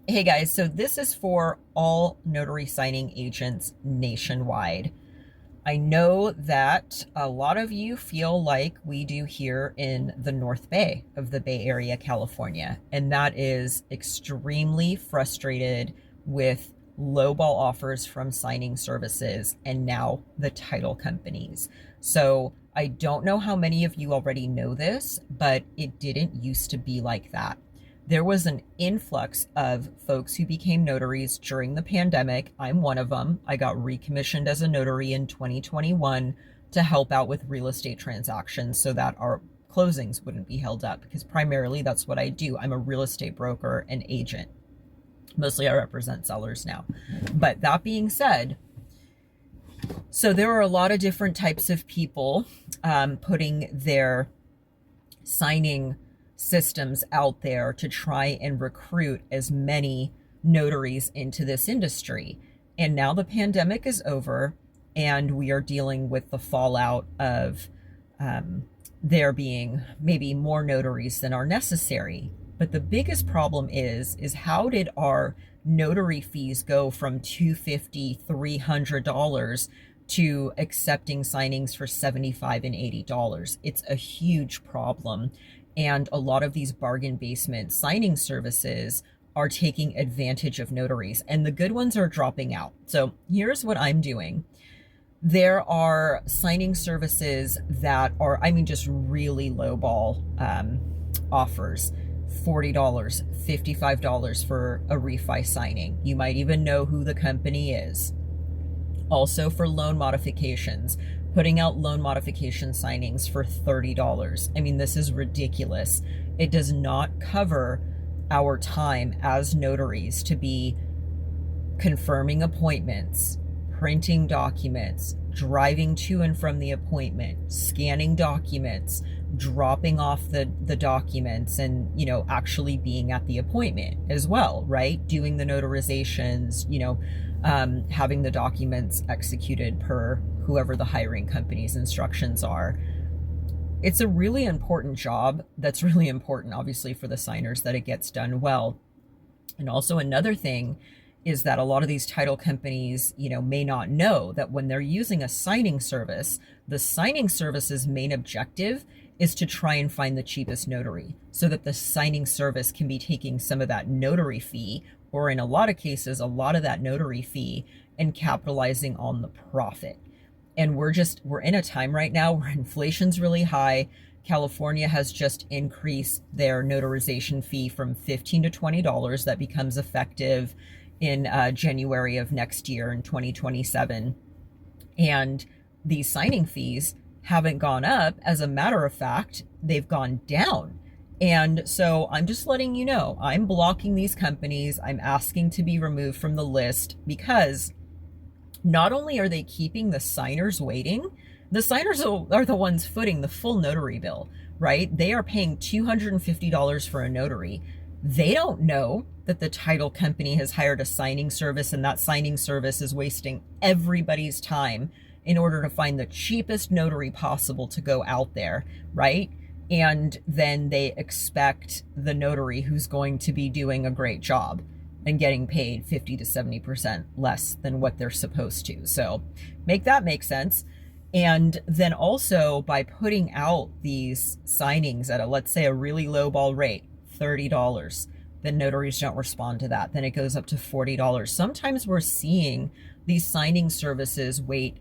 Hey guys, so this is for all notary signing agents nationwide. I know that a lot of you feel like we do here in the North Bay of the Bay Area, California, and that is extremely frustrated with lowball offers from signing services and now the title companies. So I don't know how many of you already know this, but it didn't used to be like that. There was an influx of folks who became notaries during the pandemic. I'm one of them. I got recommissioned as a notary in 2021 to help out with real estate transactions so that our closings wouldn't be held up, because primarily that's what I do. I'm a real estate broker and agent. Mostly I represent sellers now. But that being said, so there are a lot of different types of people putting their signing systems out there to try and recruit as many notaries into this industry. And now the pandemic is over and we are dealing with the fallout of there being maybe more notaries than are necessary. But the biggest problem is how did our notary fees go from $250, $300 to accepting signings for $75 and $80? It's a huge problem. And a lot of these bargain basement signing services are taking advantage of notaries, and the good ones are dropping out. So here's what I'm doing. There are signing services that are, just really lowball offers. $40, $55 for a refi signing. You might even know who the company is. Also for loan modifications, putting out loan modification signings for $30. This is ridiculous. It does not cover our time as notaries to be confirming appointments, printing documents, driving to and from the appointment, scanning documents, dropping off the documents, and actually being at the appointment as well, right? Doing the notarizations, having the documents executed per whoever the hiring company's instructions are. It's a really important job. That's really important, obviously, for the signers, that it gets done well. And also another thing is that a lot of these title companies, may not know that when they're using a signing service, the signing service's main objective is to try and find the cheapest notary so that the signing service can be taking some of that notary fee, or in a lot of cases, a lot of that notary fee, and capitalizing on the profit. And we're in a time right now where inflation's really high. California has just increased their notarization fee from $15 to $20. That becomes effective in January of next year, in 2027. And these signing fees haven't gone up. As a matter of fact, they've gone down. And so I'm just letting you know, I'm blocking these companies. I'm asking to be removed from the list, because not only are they keeping the signers waiting, the signers are the ones footing the full notary bill, right? They are paying $250 for a notary. They don't know that the title company has hired a signing service, and that signing service is wasting everybody's time in order to find the cheapest notary possible to go out there, right? And then they expect the notary who's going to be doing a great job and getting paid 50 to 70% less than what they're supposed to. So make that make sense. And then also, by putting out these signings at let's say a really low ball rate, $30, then notaries don't respond to that. Then it goes up to $40. Sometimes we're seeing these signing services wait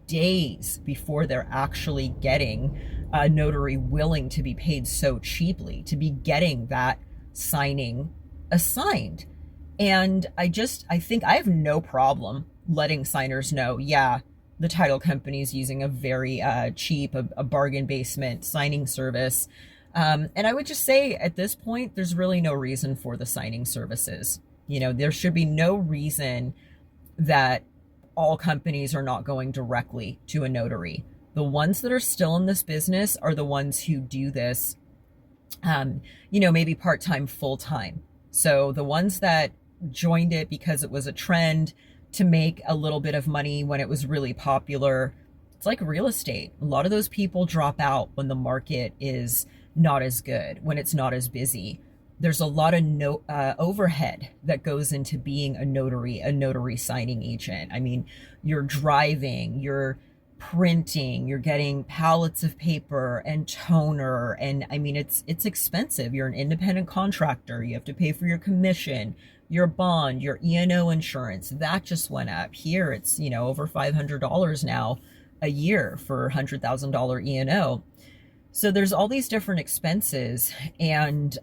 days before they're actually getting a notary willing to be paid so cheaply to be getting that signing assigned. And I think I have no problem letting signers know, yeah, the title company is using a very cheap, a bargain basement signing service. And I would just say at this point, there's really no reason for the signing services. There should be no reason that all companies are not going directly to a notary. The ones that are still in this business are the ones who do this, maybe part-time, full-time. So the ones that joined it because it was a trend to make a little bit of money when it was really popular, it's like real estate. A lot of those people drop out when the market is not as good, when it's not as busy. There's a lot of overhead that goes into being a notary signing agent. I mean, you're driving, you're printing, you're getting pallets of paper and toner, and I mean, it's expensive. You're an independent contractor. You have to pay for your commission, your bond, your E&O insurance. That just went up. Here, it's, over $500 now a year for $100,000 E&O. So there's all these different expenses, and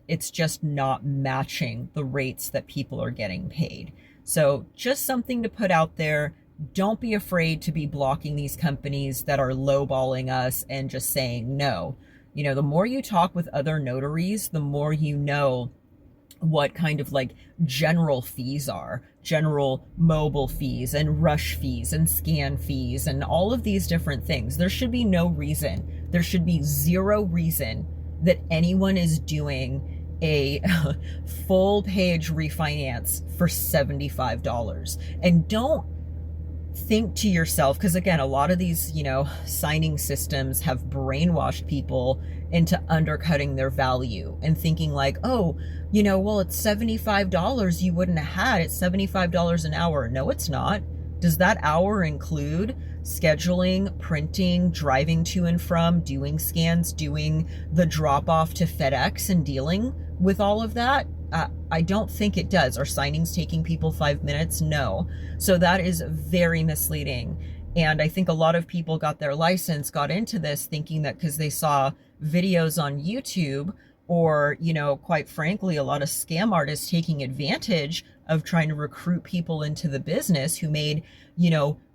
it's just not matching the rates that people are getting paid. So just something to put out there. Don't be afraid to be blocking these companies that are lowballing us and just saying no. The more you talk with other notaries, the more you know what kind of like general fees are, general mobile fees and rush fees and scan fees and all of these different things. There should be no reason, there should be zero reason that anyone is doing a full page refinance for $75. And don't think to yourself, because again, a lot of these, signing systems have brainwashed people into undercutting their value and thinking like, oh, well, it's $75 you wouldn't have had. It's $75 an hour. No, it's not. Does that hour include scheduling, printing, driving to and from, doing scans, doing the drop off to FedEx and dealing with all of that? I don't think it does. Are signings taking people 5 minutes? No. So that is very misleading. And I think a lot of people got their license, got into this thinking that because they saw videos on YouTube, or, quite frankly, a lot of scam artists taking advantage of trying to recruit people into the business who made,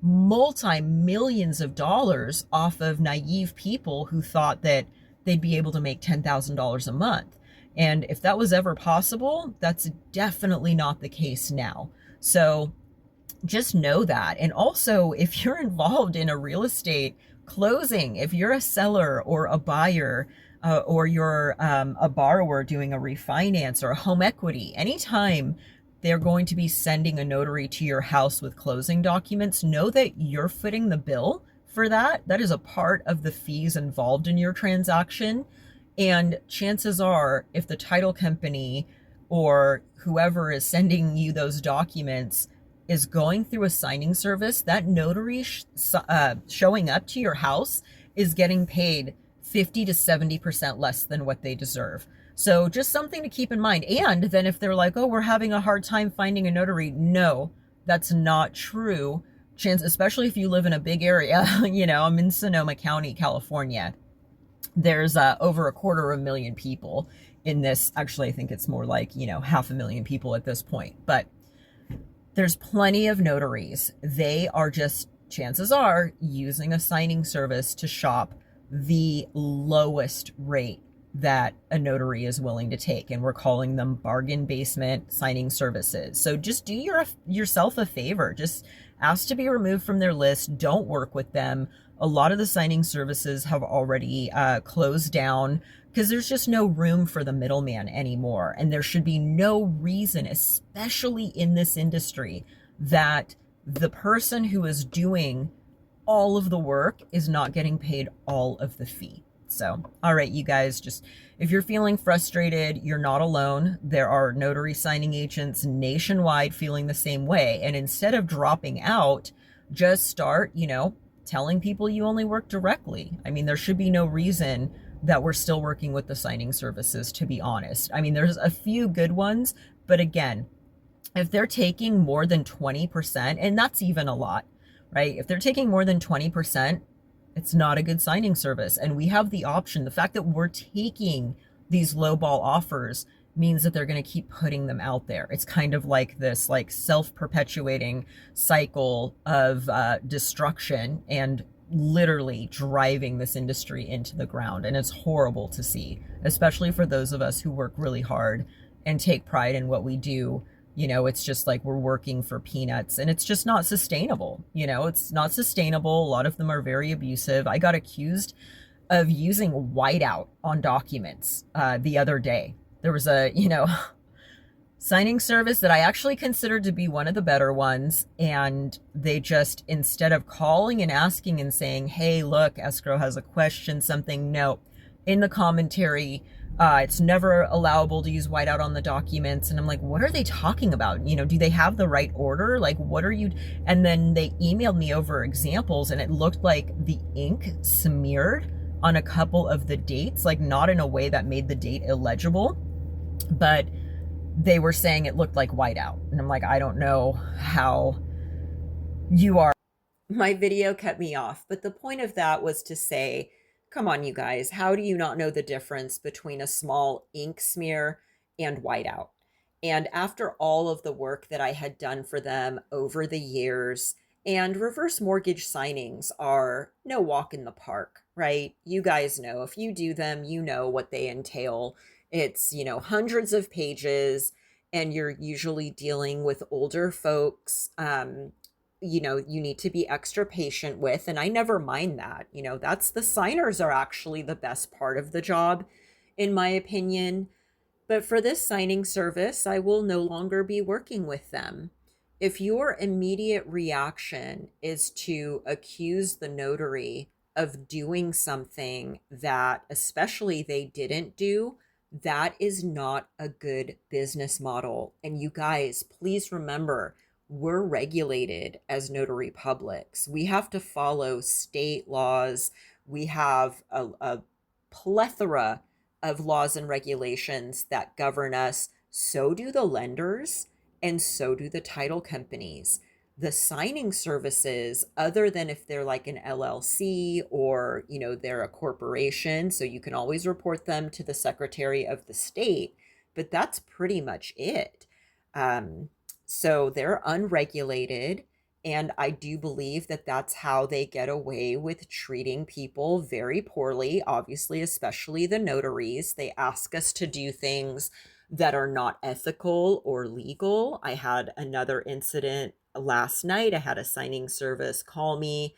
multi-millions of dollars off of naive people who thought that they'd be able to make $10,000 a month. And if that was ever possible, that's definitely not the case now. So just know that. And also, if you're involved in a real estate closing, if you're a seller or a buyer, or you're a borrower doing a refinance or a home equity, anytime they're going to be sending a notary to your house with closing documents, know that you're footing the bill for that. That is a part of the fees involved in your transaction. And chances are, if the title company or whoever is sending you those documents is going through a signing service, that notary showing up to your house is getting paid 50 to 70% less than what they deserve. So just something to keep in mind. And then if they're like, oh, we're having a hard time finding a notary, no, that's not true. Especially if you live in a big area, I'm in Sonoma County, California. There's over 250,000 people in this. Actually, I think it's more like, 500,000 people at this point. But there's plenty of notaries. They are just, chances are, using a signing service to shop the lowest rate that a notary is willing to take. And we're calling them bargain basement signing services. So just do yourself a favor. Just ask to be removed from their list. Don't work with them. A lot of the signing services have already closed down because there's just no room for the middleman anymore. And there should be no reason, especially in this industry, that the person who is doing all of the work is not getting paid all of the fee. So, all right, you guys, just if you're feeling frustrated, you're not alone. There are notary signing agents nationwide feeling the same way. And instead of dropping out, just start, telling people you only work directly. I mean, there should be no reason that we're still working with the signing services, to be honest. I mean, there's a few good ones, but again, if they're taking more than 20%, and that's even a lot, right? If they're taking more than 20%, it's not a good signing service. And we have the option. The fact that we're taking these lowball offers means that they're going to keep putting them out there. It's kind of like this self-perpetuating cycle of destruction and literally driving this industry into the ground. And it's horrible to see, especially for those of us who work really hard and take pride in what we do. It's just like we're working for peanuts, and it's just not sustainable. It's not sustainable. A lot of them are very abusive. I got accused of using whiteout on documents the other day. There was a, signing service that I actually considered to be one of the better ones. And they just, instead of calling and asking and saying, hey, look, escrow has a question, something, no. In the commentary, It's never allowable to use whiteout on the documents. And I'm like, what are they talking about? Do they have the right order? Like, what are you? And then they emailed me over examples, and it looked like the ink smeared on a couple of the dates, like not in a way that made the date illegible, but they were saying it looked like whiteout. And I'm like, I don't know how you are. My video cut me off, but the point of that was to say, come on, you guys, how do you not know the difference between a small ink smear and whiteout? And after all of the work that I had done for them over the years, and reverse mortgage signings are no walk in the park, right? You guys know, if you do them, you know what they entail. It's, hundreds of pages, and you're usually dealing with older folks. You need to be extra patient with, and I never mind that. That's, the signers are actually the best part of the job, in my opinion. But for this signing service, I will no longer be working with them. If your immediate reaction is to accuse the notary of doing something that especially they didn't do, that is not a good business model. And you guys, please remember, we're regulated as notary publics. We have to follow state laws. We have a plethora of laws and regulations that govern us. So do the lenders, and so do the title companies. The signing services, other than if they're like an LLC or, they're a corporation, so you can always report them to the Secretary of the State, but that's pretty much it. So they're unregulated. And I do believe that that's how they get away with treating people very poorly, obviously, especially the notaries. They ask us to do things that are not ethical or legal. I had another incident last night. I had a signing service call me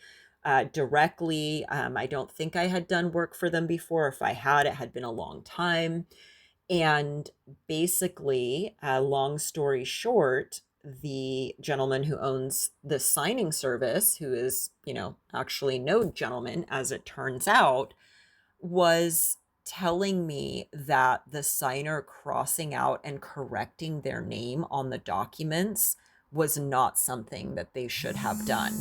directly. I don't think I had done work for them before. If I had, it had been a long time. And basically, long story short, the gentleman who owns the signing service, who is, actually no gentleman, as it turns out, was telling me that the signer crossing out and correcting their name on the documents was not something that they should have done.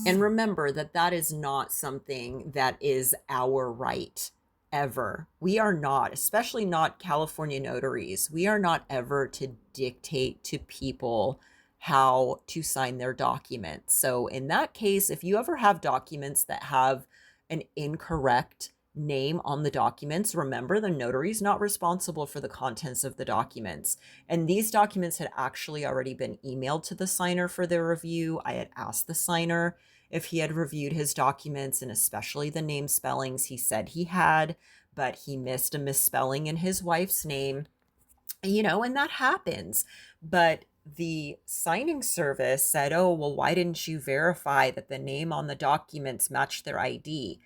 And remember that that is not something that is our right ever. We are not, especially not California notaries, we are not ever to dictate to people how to sign their documents. So in that case, if you ever have documents that have an incorrect name on the documents, remember the notary is not responsible for the contents of the documents. And these documents had actually already been emailed to the signer for their review. I had asked the signer if he had reviewed his documents, and especially the name spellings. He said he had, but he missed a misspelling in his wife's name, and that happens. But the signing service said, oh, well, why didn't you verify that the name on the documents matched their ID?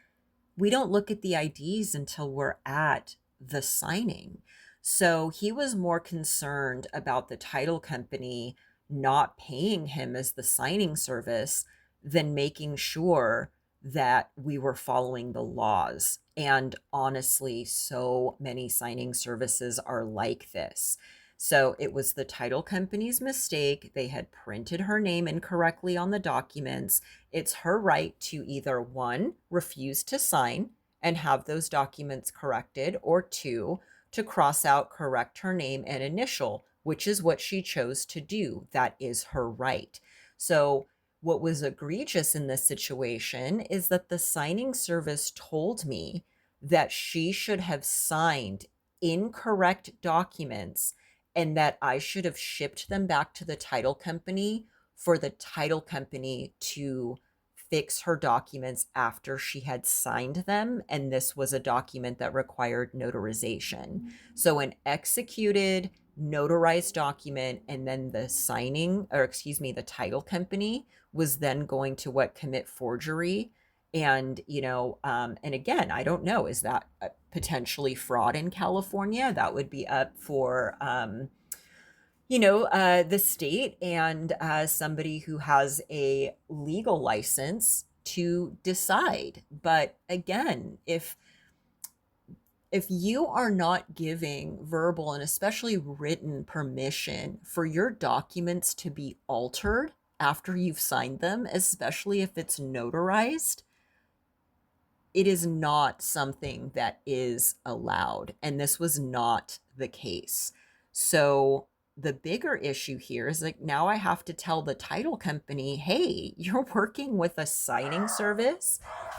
We don't look at the IDs until we're at the signing. So he was more concerned about the title company not paying him as the signing service than making sure that we were following the laws. And honestly, so many signing services are like this. So it was the title company's mistake. They had printed her name incorrectly on the documents. It's her right to either, one, refuse to sign and have those documents corrected, or two, to cross out, correct her name and initial, which is what she chose to do. That is her right. So what was egregious in this situation is that the signing service told me that she should have signed incorrect documents and that I should have shipped them back to the title company for the title company to fix her documents after she had signed them. And this was a document that required notarization. So an executed, notarized document, and then the the title company was then going to commit forgery. And, and again, I don't know, is that potentially fraud in California? That would be up for, the state and somebody who has a legal license to decide. But again, if If you are not giving verbal and especially written permission for your documents to be altered after you've signed them, especially if it's notarized, it is not something that is allowed. And this was not the case. So the bigger issue here is like now I have to tell the title company, hey, you're working with a signing service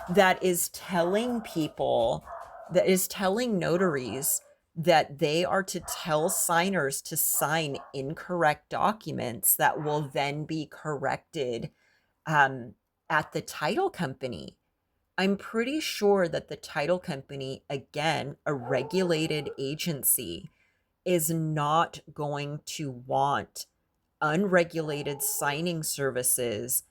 that is telling people, that is telling notaries that they are to tell signers to sign incorrect documents that will then be corrected um, at the title company. I'm pretty sure that the title company, again, a regulated agency, is not going to want unregulated signing services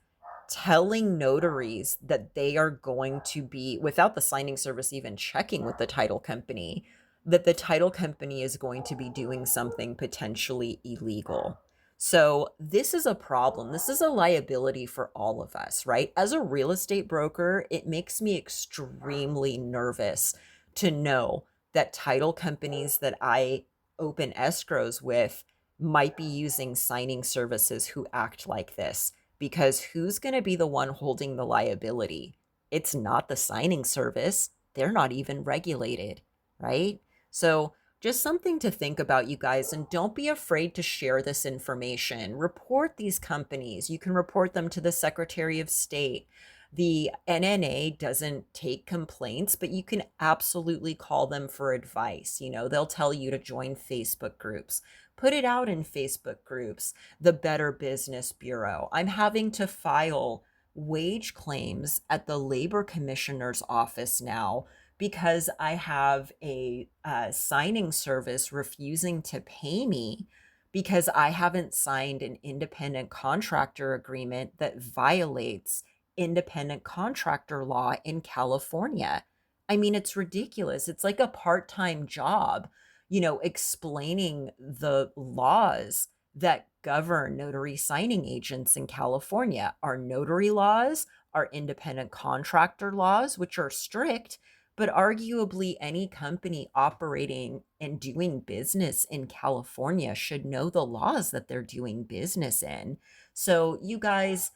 telling notaries that they are going to be, without the signing service even checking with the title company, that the title company is going to be doing something potentially illegal. So, this is a problem. This is a liability for all of us, right? As a real estate broker, it makes me extremely nervous to know that title companies that I open escrows with might be using signing services who act like this, because who's going to be the one holding the liability? It's not the signing service. They're not even regulated, right? So, just something to think about, you guys. And don't be afraid to share this information. Report these companies. You can report them to the Secretary of State. The NNA doesn't take complaints, but you can absolutely call them for advice. They'll tell you to join Facebook groups, put it out in Facebook groups. The Better Business Bureau. I'm having to file wage claims at the Labor Commissioner's office now because I have a signing service refusing to pay me because I haven't signed an independent contractor agreement that violates independent contractor law in California. I mean, it's ridiculous. It's like a part-time job, explaining the laws that govern notary signing agents in California. Our notary laws, our independent contractor laws, which are strict, but arguably any company operating and doing business in California should know the laws that they're doing business in. So, you guys,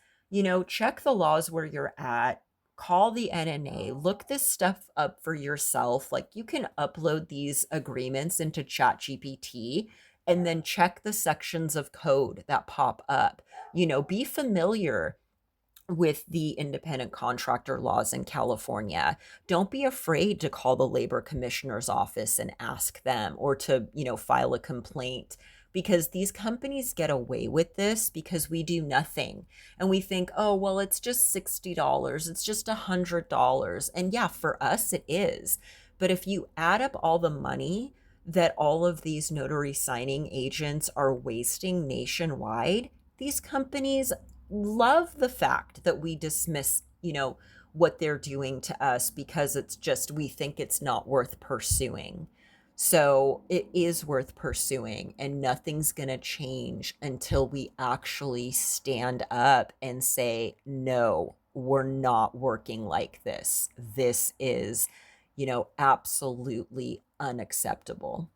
check the laws where you're at. Call the NNA, look this stuff up for yourself. Like, you can upload these agreements into ChatGPT and then check the sections of code that pop up. Be familiar with the independent contractor laws in California. Don't be afraid to call the labor commissioner's office and ask them, or to, file a complaint, because these companies get away with this because we do nothing. And we think, oh, well, it's just $60, it's just $100. And yeah, for us it is. But if you add up all the money that all of these notary signing agents are wasting nationwide, these companies love the fact that we dismiss, what they're doing to us because it's just, we think it's not worth pursuing. So it is worth pursuing, and nothing's going to change until we actually stand up and say, no, we're not working like this. This is, absolutely unacceptable.